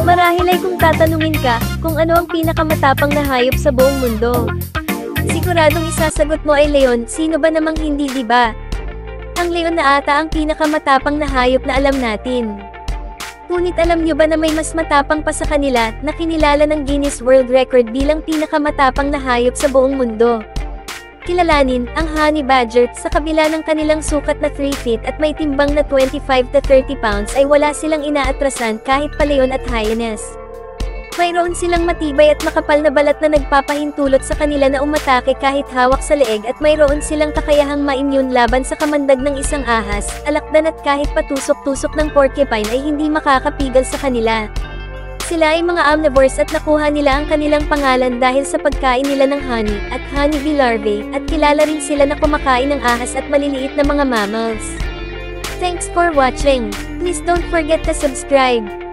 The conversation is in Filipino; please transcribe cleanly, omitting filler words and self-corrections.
Marahil ay kung tatanungin ka, kung ano ang pinakamatapang na hayop sa buong mundo. Siguradong isasagot mo ay leon, sino ba namang hindi, di ba? Ang leon na ata ang pinakamatapang na hayop na alam natin. Ngunit alam nyo ba na may mas matapang pa sa kanila, na kinilala ng Guinness World Record bilang pinakamatapang na hayop sa buong mundo? Kilalanin, ang honey badger, sa kabila ng kanilang sukat na 3 feet at may timbang na 25 to 30 pounds ay wala silang inaatrasan kahit pa leon at hyenas. Mayroon silang matibay at makapal na balat na nagpapahintulot sa kanila na umatake kahit hawak sa leeg at mayroon silang kakayahang ma-immune laban sa kamandag ng isang ahas, alakdan at kahit patusok-tusok ng porcupine ay hindi makakapigal sa kanila. Sila ay mga omnivores at nakuha nila ang kanilang pangalan dahil sa pagkain nila ng honey at honeybee larvae at kilala rin sila na kumakain ng ahas at maliliit na mga mammals. Thanks for watching. Please don't forget to subscribe.